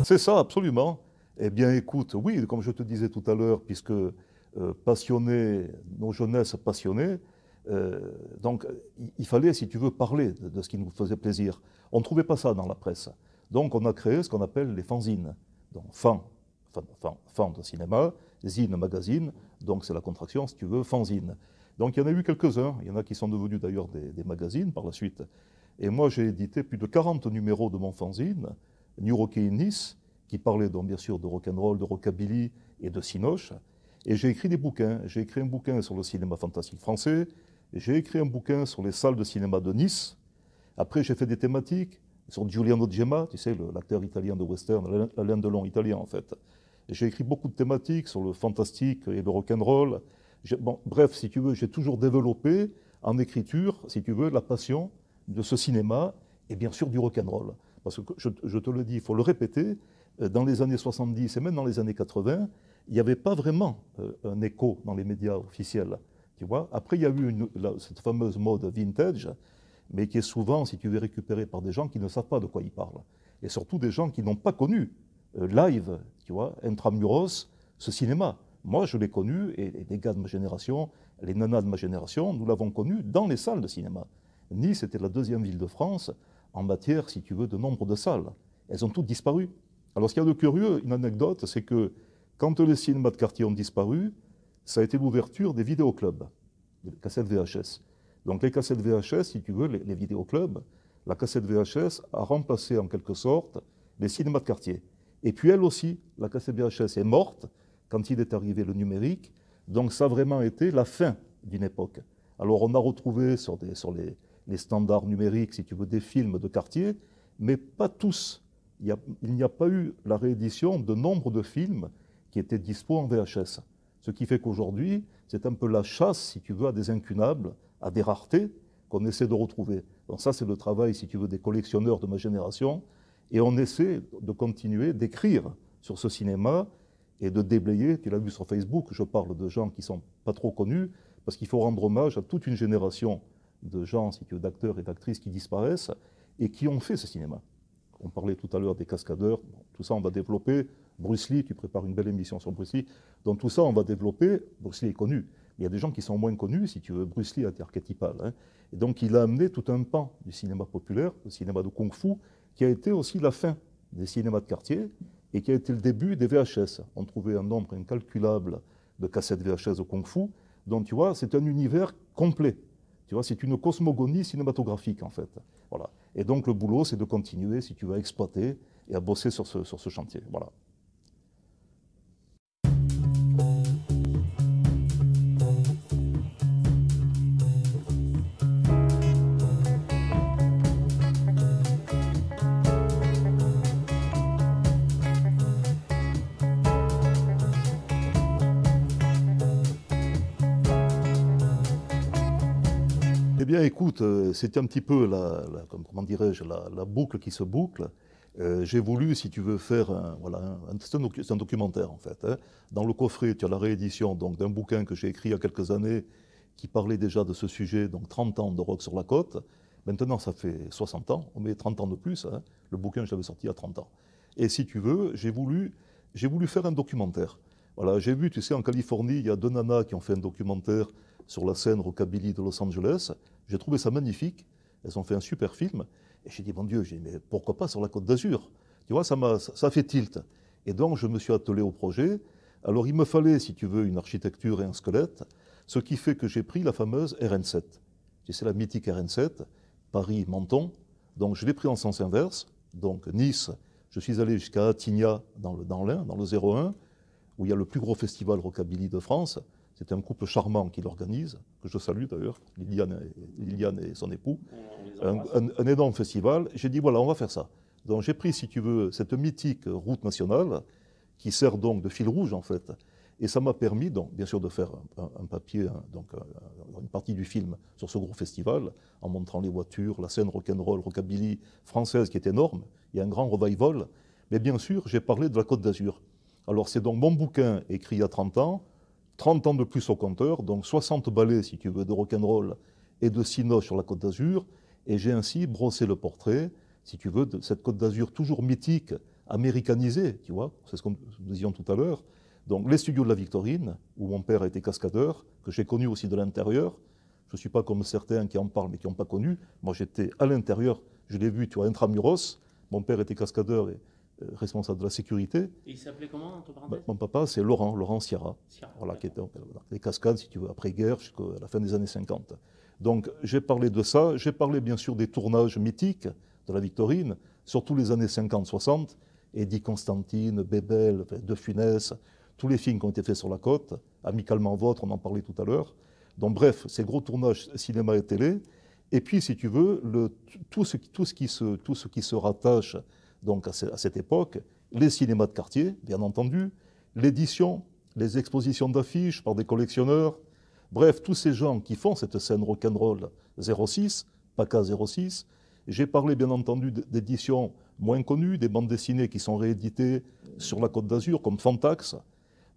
C'est ça, absolument. Eh bien, écoute, oui, comme je te disais tout à l'heure, puisque passionnés, nos jeunesses passionnées, donc il fallait, si tu veux, parler de ce qui nous faisait plaisir. On ne trouvait pas ça dans la presse. Donc on a créé ce qu'on appelle les fanzines. Donc fan de cinéma, zine magazine, donc c'est la contraction, si tu veux, fanzine. Donc il y en a eu quelques-uns, il y en a qui sont devenus d'ailleurs des magazines par la suite. Et moi j'ai édité plus de 40 numéros de mon fanzine, New Rocky in Nice, qui parlait donc bien sûr de rock'n'roll, de rockabilly et de cinoche. Et j'ai écrit des bouquins. J'ai écrit un bouquin sur le cinéma fantastique français. J'ai écrit un bouquin sur les salles de cinéma de Nice. Après, j'ai fait des thématiques sur Giuliano Gemma, tu sais, l'acteur italien de western, Alain Delon italien en fait. J'ai écrit beaucoup de thématiques sur le fantastique et le rock'n'roll. Bon, bref, si tu veux, j'ai toujours développé en écriture, si tu veux, la passion de ce cinéma et bien sûr du rock'n'roll. Parce que je te le dis, il faut le répéter, dans les années 70 et même dans les années 80, il n'y avait pas vraiment un écho dans les médias officiels. Tu vois. Après, il y a eu cette fameuse mode vintage, mais qui est souvent, si tu veux, récupérée par des gens qui ne savent pas de quoi ils parlent. Et surtout des gens qui n'ont pas connu live, tu vois, intramuros, ce cinéma. Moi, je l'ai connu, et les gars de ma génération, les nanas de ma génération, nous l'avons connu dans les salles de cinéma. Nice était la deuxième ville de France en matière, si tu veux, de nombre de salles. Elles ont toutes disparu. Alors, ce qu'il y a de curieux, une anecdote, c'est que quand les cinémas de quartier ont disparu, ça a été l'ouverture des vidéoclubs, des cassettes VHS. Donc les cassettes VHS, si tu veux, les vidéoclubs, la cassette VHS a remplacé en quelque sorte les cinémas de quartier. Et puis elle aussi, la cassette VHS est morte quand il est arrivé le numérique. Donc ça a vraiment été la fin d'une époque. Alors on a retrouvé sur les standards numériques, si tu veux, des films de quartier, mais pas tous. Il n'y a pas eu la réédition de nombre de films qui étaient dispo en VHS. Ce qui fait qu'aujourd'hui, c'est un peu la chasse, si tu veux, à des incunables, à des raretés qu'on essaie de retrouver. Donc ça, c'est le travail, si tu veux, des collectionneurs de ma génération. Et on essaie de continuer d'écrire sur ce cinéma et de déblayer. Tu l'as vu sur Facebook, je parle de gens qui ne sont pas trop connus, parce qu'il faut rendre hommage à toute une génération de gens, si tu veux, d'acteurs et d'actrices qui disparaissent et qui ont fait ce cinéma. On parlait tout à l'heure des cascadeurs, bon, tout ça on va développer. Bruce Lee, tu prépares une belle émission sur Bruce Lee. Donc tout ça on va développer. Bruce Lee est connu. Il y a des gens qui sont moins connus, si tu veux. Bruce Lee a été archétypal. Hein. Et donc il a amené tout un pan du cinéma populaire, le cinéma de kung-fu, qui a été aussi la fin des cinémas de quartier et qui a été le début des VHS. On trouvait un nombre incalculable de cassettes VHS de kung-fu. Donc tu vois, c'est un univers complet. Tu vois, c'est une cosmogonie cinématographique en fait. Voilà. Et donc le boulot, c'est de continuer, si tu veux, à exploiter et à bosser sur ce chantier. Voilà. Eh bien, écoute, c'était un petit peu comment dirais-je, la boucle qui se boucle. J'ai voulu, si tu veux, faire c'est un documentaire en fait. Hein. Dans le coffret, tu as la réédition d'un bouquin que j'ai écrit il y a quelques années qui parlait déjà de ce sujet, donc 30 ans de rock sur la côte. Maintenant, ça fait 60 ans, on met 30 ans de plus. Hein. Le bouquin, je l'avais sorti il y a 30 ans. Et si tu veux, j'ai voulu faire un documentaire. Voilà, j'ai vu, tu sais, en Californie, il y a deux nanas qui ont fait un documentaire sur la scène rockabilly de Los Angeles. J'ai trouvé ça magnifique. Elles ont fait un super film. Et j'ai dit, mon Dieu, mais pourquoi pas sur la Côte d'Azur? Tu vois, ça a fait tilt. Et donc, je me suis attelé au projet. Alors, il me fallait, si tu veux, une architecture et un squelette, ce qui fait que j'ai pris la fameuse RN7. Tu sais, la mythique RN7, Paris-Menton. Donc, je l'ai pris en sens inverse. Donc, Nice, je suis allé jusqu'à Attigna, dans l'Ain, dans le 01, où il y a le plus gros festival rockabilly de France. C'est un couple charmant qui l'organise, que je salue d'ailleurs, Liliane et son époux. Un énorme festival. J'ai dit, voilà, on va faire ça. Donc j'ai pris, si tu veux, cette mythique route nationale, qui sert donc de fil rouge en fait. Et ça m'a permis, donc, bien sûr, de faire un papier, une partie du film sur ce gros festival, en montrant les voitures, la scène rock'n'roll, rockabilly française qui est énorme. Il y a un grand revival. Mais bien sûr, j'ai parlé de la Côte d'Azur. Alors c'est donc mon bouquin écrit il y a 30 ans de plus au compteur, donc 60 ballets, si tu veux, de rock'n'roll et de cinoche sur la Côte d'Azur, et j'ai ainsi brossé le portrait, si tu veux, de cette Côte d'Azur toujours mythique américanisé, tu vois, c'est ce que nous disions tout à l'heure. Donc les studios de la Victorine, où mon père a été cascadeur, que j'ai connu aussi de l'intérieur. Je ne suis pas comme certains qui en parlent mais qui n'ont pas connu. Moi j'étais à l'intérieur, je l'ai vu, tu vois, intramuros. Mon père était cascadeur et responsable de la sécurité. Et il s'appelait comment, entre parenthèses? Mon papa, c'est Laurent Sierra. Sierra, Voilà, qui était dans les cascades, si tu veux, après-guerre, jusqu'à la fin des années 50. Donc j'ai parlé de ça, j'ai parlé bien sûr des tournages mythiques de la Victorine, surtout les années 50-60, Eddie Constantine, Bébel, De Funès, tous les films qui ont été faits sur la côte, Amicalement Vôtre, on en parlait tout à l'heure. Donc bref, ces gros tournages cinéma et télé. Et puis, si tu veux, tout ce qui se rattache donc, à cette époque, les cinémas de quartier, bien entendu, l'édition, les expositions d'affiches par des collectionneurs, bref, tous ces gens qui font cette scène rock'n'roll 06, PACA 06. J'ai parlé, bien entendu, d'éditions moins connues, des bandes dessinées qui sont rééditées sur la Côte d'Azur, comme Fantax.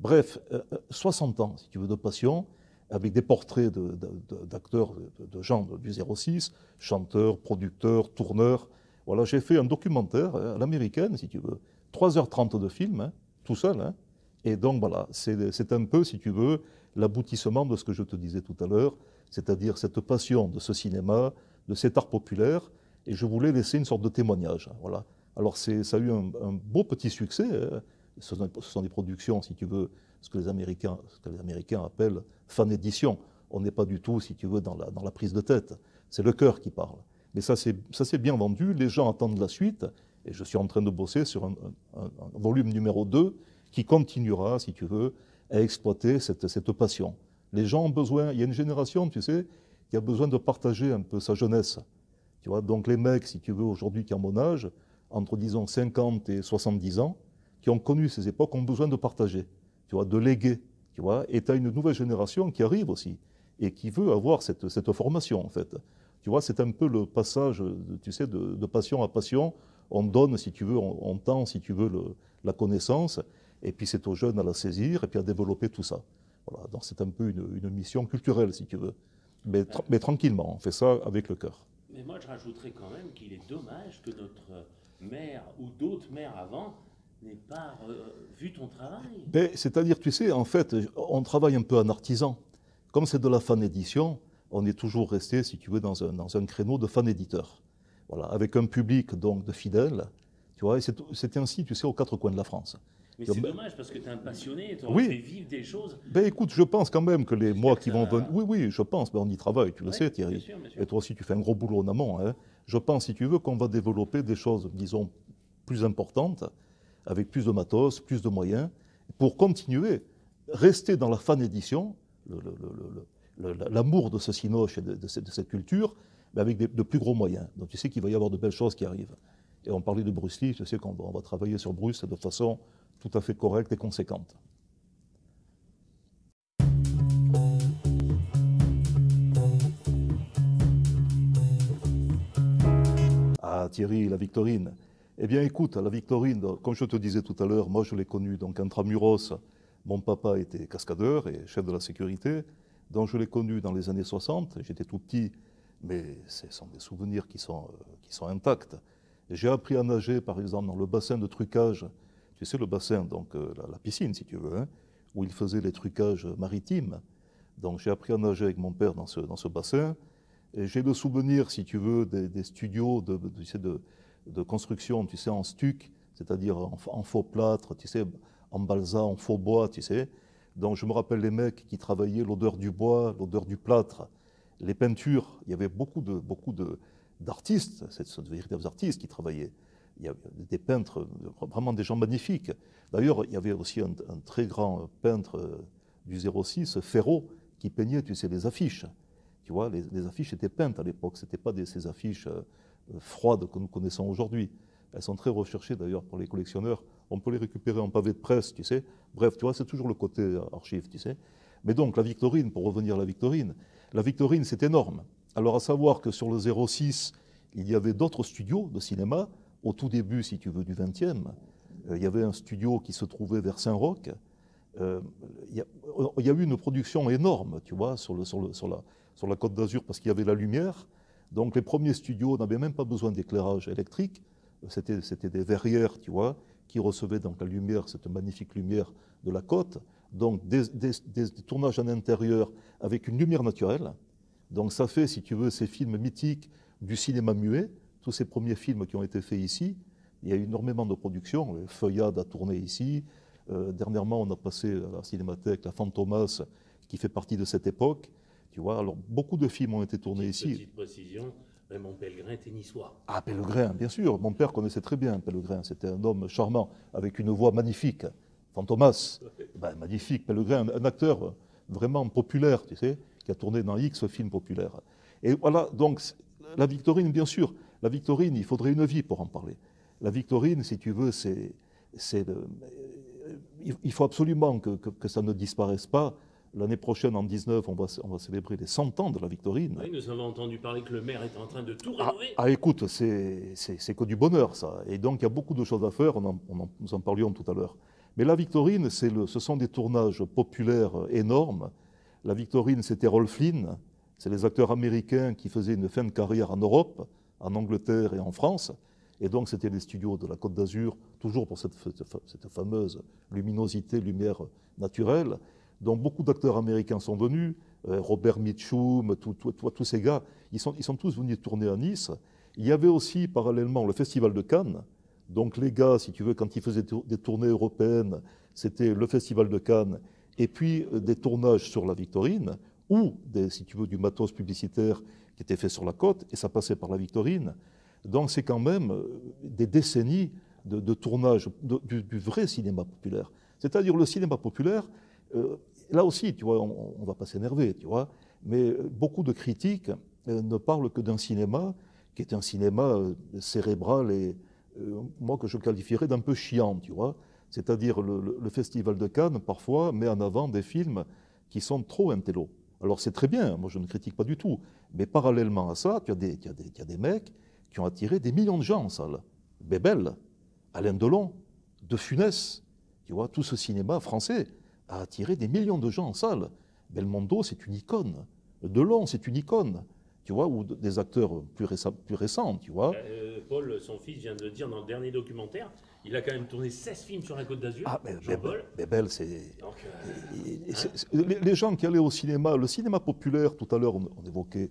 Bref, 60 ans, si tu veux, de passion, avec des portraits d'acteurs, de gens du 06, chanteurs, producteurs, tourneurs. Voilà, j'ai fait un documentaire à l'américaine, si tu veux, 3h30 de film, hein, tout seul. Hein. Et donc voilà, c'est un peu, si tu veux, l'aboutissement de ce que je te disais tout à l'heure, c'est-à-dire cette passion de ce cinéma, de cet art populaire, et je voulais laisser une sorte de témoignage. Hein, voilà. Alors ça a eu un beau petit succès. Hein. Ce sont des productions, si tu veux, ce que les Américains appellent fan édition. On n'est pas du tout, si tu veux, dans la prise de tête. C'est le cœur qui parle. Mais ça s'est bien vendu, les gens attendent la suite, et je suis en train de bosser sur un volume numéro 2 qui continuera, si tu veux, à exploiter cette passion. Les gens ont besoin, il y a une génération, tu sais, qui a besoin de partager un peu sa jeunesse. Tu vois, donc les mecs, si tu veux, aujourd'hui qui ont mon âge, entre disons 50 et 70 ans, qui ont connu ces époques, ont besoin de partager, tu vois, de léguer, tu vois. Et tu as une nouvelle génération qui arrive aussi, et qui veut avoir cette formation, en fait. Tu vois, c'est un peu le passage, tu sais, de passion à passion. On donne, si tu veux, on tend, si tu veux, la connaissance, et puis c'est aux jeunes à la saisir, et puis à développer tout ça. Voilà, donc c'est un peu une mission culturelle, si tu veux. Mais tranquillement, on fait ça avec le cœur. Mais moi, je rajouterais quand même qu'il est dommage que notre maire ou d'autres maires avant n'aient pas vu ton travail. C'est-à-dire, tu sais, en fait, on travaille un peu en artisan. Comme c'est de la fan édition, on est toujours resté, si tu veux, dans un créneau de fan éditeur. Voilà, avec un public donc de fidèles, tu vois, et c'est ainsi, tu sais, aux quatre coins de la France. Mais c'est dommage parce que tu es un passionné, tu aurais oui. fait vivre des choses. Écoute, je pense quand même que les mois qui vont venir. Oui, je pense, on y travaille, tu le sais, Thierry. Bien sûr, bien sûr. Et toi aussi, tu fais un gros boulot en amont. Hein. Je pense, si tu veux, qu'on va développer des choses, disons, plus importantes, avec plus de matos, plus de moyens, pour continuer, rester dans la fan édition, l'amour de ce cinoche et de cette culture, mais avec de plus gros moyens. Donc tu sais qu'il va y avoir de belles choses qui arrivent. Et on parlait de Bruce Lee, tu sais qu'on va travailler sur Bruce de façon tout à fait correcte et conséquente. Ah Thierry, la Victorine. Eh bien écoute, la Victorine, comme je te disais tout à l'heure, moi je l'ai connue donc intramuros. Mon papa était cascadeur et chef de la sécurité, donc je l'ai connu dans les années 60, j'étais tout petit, mais ce sont des souvenirs qui sont intacts. J'ai appris à nager par exemple dans le bassin de trucage, tu sais le bassin, donc la piscine si tu veux, hein, où il faisait les trucages maritimes. Donc j'ai appris à nager avec mon père dans ce bassin, et j'ai le souvenir, si tu veux, des studios de construction, tu sais, en stuc, c'est-à-dire en faux plâtre, tu sais, en balsa, en faux bois, tu sais. Donc je me rappelle les mecs qui travaillaient l'odeur du bois, l'odeur du plâtre, les peintures. Il y avait beaucoup d'artistes, c'est de véritables artistes qui travaillaient. Il y avait des peintres, vraiment des gens magnifiques. D'ailleurs, il y avait aussi un très grand peintre du 06, Ferraud, qui peignait, tu sais, les affiches. Tu vois, les affiches étaient peintes à l'époque, ce n'étaient pas ces affiches froides que nous connaissons aujourd'hui. Elles sont très recherchées d'ailleurs pour les collectionneurs. On peut les récupérer en pavé de presse, tu sais. Bref, tu vois, c'est toujours le côté archive, tu sais. Mais donc, la Victorine, pour revenir à la Victorine, c'est énorme. Alors, à savoir que sur le 06, il y avait d'autres studios de cinéma. Au tout début, si tu veux, du 20e, il y avait un studio qui se trouvait vers Saint-Roch. Il y a eu une production énorme, tu vois, sur la Côte d'Azur, parce qu'il y avait la lumière. Donc les premiers studios n'avaient même pas besoin d'éclairage électrique. C'était des verrières, tu vois, qui recevait donc la lumière, cette magnifique lumière de la côte. Donc des tournages en intérieur avec une lumière naturelle. Donc ça fait, si tu veux, ces films mythiques du cinéma muet, tous ces premiers films qui ont été faits ici. Il y a eu énormément de productions. Feuillade a tourné ici. Dernièrement, on a passé à la Cinémathèque la Fantomas, qui fait partie de cette époque. Tu vois, alors beaucoup de films ont été tournés ici. Petite précision, Raymond Pellegrin était niçois. Ah, Pellegrin, bien sûr. Mon père connaissait très bien Pellegrin. C'était un homme charmant, avec une voix magnifique. Fantomas, ben, magnifique. Pellegrin, un acteur vraiment populaire, tu sais, qui a tourné dans X films populaires. Et voilà, donc, la Victorine, bien sûr. La Victorine, il faudrait une vie pour en parler. La Victorine, si tu veux, il faut absolument que ça ne disparaisse pas. L'année prochaine, en 19, on va célébrer les 100 ans de la Victorine. Oui, nous avons entendu parler que le maire était en train de tout rénover. Écoute, c'est que du bonheur, ça. Et donc, il y a beaucoup de choses à faire, nous en parlions tout à l'heure. Mais la Victorine, ce sont des tournages populaires énormes. La Victorine, c'était Rolf Flynn. C'est les acteurs américains qui faisaient une fin de carrière en Europe, en Angleterre et en France. Et donc, c'était les studios de la Côte d'Azur, toujours pour cette fameuse luminosité, lumière naturelle. Donc, beaucoup d'acteurs américains sont venus. Robert Mitchum, tous ces gars, ils sont tous venus tourner à Nice. Il y avait aussi, parallèlement, le Festival de Cannes. Donc, les gars, si tu veux, quand ils faisaient des tournées européennes, c'était le Festival de Cannes. Et puis, des tournages sur la Victorine, ou, si tu veux, du matos publicitaire qui était fait sur la côte, et ça passait par la Victorine. Donc c'est quand même des décennies de tournage du vrai cinéma populaire. C'est-à-dire le cinéma populaire, là aussi, tu vois, on ne va pas s'énerver, tu vois, mais beaucoup de critiques ne parlent que d'un cinéma qui est un cinéma cérébral et moi que je qualifierais d'un peu chiant, tu vois. C'est-à-dire le Festival de Cannes, parfois, met en avant des films qui sont trop intello. Alors c'est très bien, moi je ne critique pas du tout, mais parallèlement à ça, tu as des mecs qui ont attiré des millions de gens en salle. Bébel, Alain Delon, De Funès, tu vois, tout ce cinéma français a attiré des millions de gens en salle. Belmondo, c'est une icône. Delon, c'est une icône. Tu vois, ou des acteurs plus récents, tu vois. Paul, son fils, vient de le dire dans le dernier documentaire, il a quand même tourné 16 films sur la Côte d'Azur. Ah, mais Jean-Paul. Bébel, c'est... Les gens qui allaient au cinéma, le cinéma populaire, tout à l'heure, on évoquait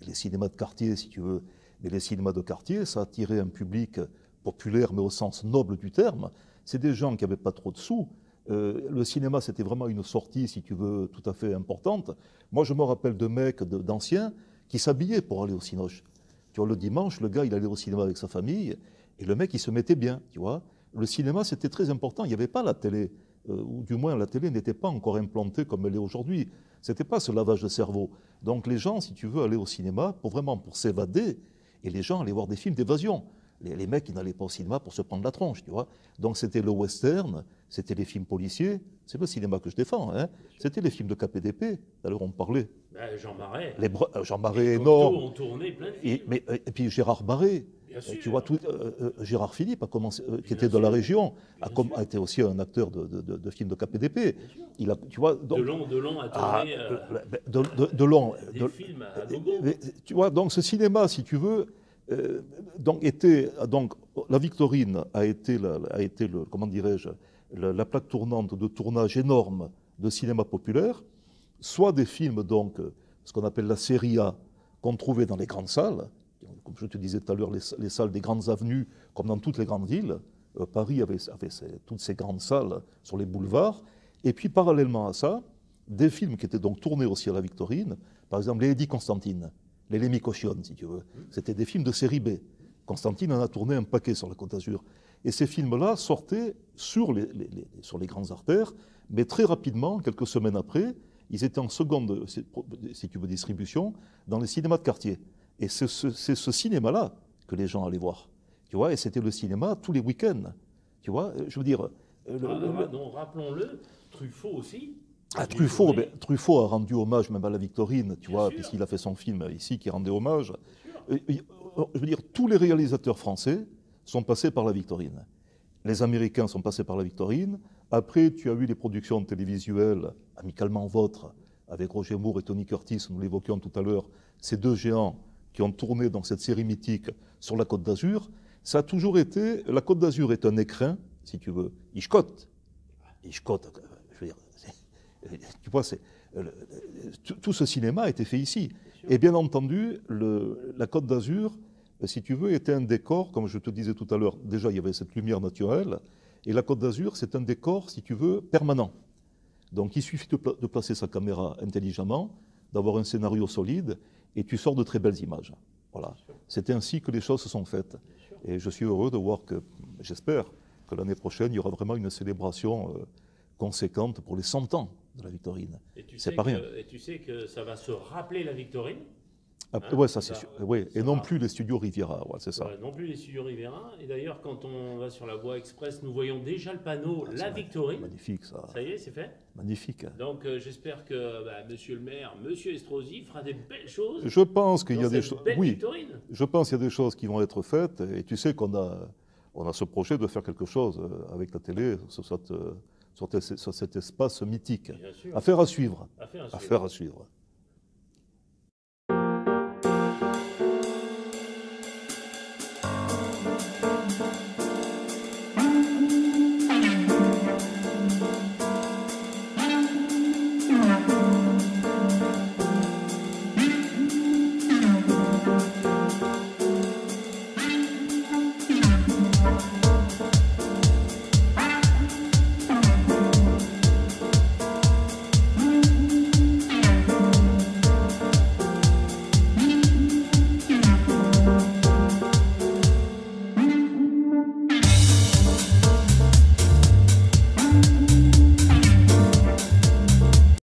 les cinémas de quartier, si tu veux, mais les cinémas de quartier, ça attirait un public populaire, mais au sens noble du terme. C'est des gens qui n'avaient pas trop de sous. Le cinéma, c'était vraiment une sortie, si tu veux, tout à fait importante. Moi, je me rappelle de mecs, d'anciens, qui s'habillaient pour aller au cinoche. Tu vois, le dimanche, le gars, il allait au cinéma avec sa famille, et le mec, il se mettait bien, tu vois. Le cinéma, c'était très important. Il n'y avait pas la télé, ou du moins, la télé n'était pas encore implantée comme elle est aujourd'hui. C'était pas ce lavage de cerveau. Donc, les gens, si tu veux, allaient au cinéma pour s'évader, et les gens allaient voir des films d'évasion. Les mecs, ils n'allaient pas au cinéma pour se prendre la tronche, tu vois. Donc, c'était le western, c'était les films policiers, c'est le cinéma que je défends, hein. C'était les films de KPDP, d'ailleurs on parlait. Ben, Jean Marais. Jean Marais énorme. énorme. Ont tourné plein de films. Et puis Gérard Barré, tu vois, Gérard Philippe, qui était de la région, a été aussi un acteur de films de KPDP. Tu vois, donc, Delon a tourné Delon, des films à gogo. Tu vois, donc ce cinéma, si tu veux, donc la Victorine a été comment dirais-je, la plaque tournante de tournage énorme de cinéma populaire, soit des films, donc, ce qu'on appelle la série A, qu'on trouvait dans les grandes salles, comme je te disais tout à l'heure, les salles des grandes avenues, comme dans toutes les grandes villes. Paris avait toutes ces grandes salles sur les boulevards, et puis parallèlement à ça, des films qui étaient donc tournés aussi à la Victorine, par exemple les Eddie Constantine, les Lémi Cochionne, si tu veux. C'était des films de série B. Constantine en a tourné un paquet sur la Côte d'Azur. Et ces films-là sortaient sur les grandes artères, mais très rapidement, quelques semaines après, ils étaient en seconde, si tu veux, distribution dans les cinémas de quartier. Et c'est ce cinéma-là que les gens allaient voir. Tu vois, et c'était le cinéma tous les week-ends. Tu vois, je veux dire... non, rappelons-le, Truffaut aussi. Truffaut a rendu hommage même à la Victorine, tu vois, puisqu'il a fait son film ici qui rendait hommage. Je veux dire, tous les réalisateurs français sont passés par la Victorine. Les Américains sont passés par la Victorine. Après, tu as eu les productions télévisuelles, Amicalement Vôtre, avec Roger Moore et Tony Curtis, nous l'évoquions tout à l'heure, ces deux géants qui ont tourné dans cette série mythique sur la Côte d'Azur. Ça a toujours été, la Côte d'Azur est un écrin si tu veux. Hitchcock, je veux dire, tu vois, tout ce cinéma a été fait ici. Et bien entendu, la Côte d'Azur, si tu veux, était un décor, comme je te disais tout à l'heure, déjà il y avait cette lumière naturelle, et la Côte d'Azur, c'est un décor, si tu veux, permanent. Donc il suffit de placer sa caméra intelligemment, d'avoir un scénario solide, et tu sors de très belles images. Voilà. C'est ainsi que les choses se sont faites. Et je suis heureux de voir que, j'espère, que l'année prochaine, il y aura vraiment une célébration conséquente pour les 100 ans de la Victorine. C'est pas rien. Et tu sais que ça va se rappeler la Victorine. Oui, ça c'est sûr. Ouais. Et non plus les studios Riviera, ouais, c'est ça. Non plus les studios Riviera. Et d'ailleurs, quand on va sur la voie express, nous voyons déjà le panneau La Victorine. Magnifique, ça. Ça y est, c'est fait. Magnifique. Donc j'espère que Monsieur le maire, Monsieur Estrosi fera des belles choses. Je pense qu'il y a des choses. Oui, Victorine. je pense qu'il y a des choses qui vont être faites. Et tu sais qu'on a ce projet de faire quelque chose avec la télé sur cet espace mythique. Bien sûr. Affaire à suivre. Affaire à suivre. Affaire à suivre.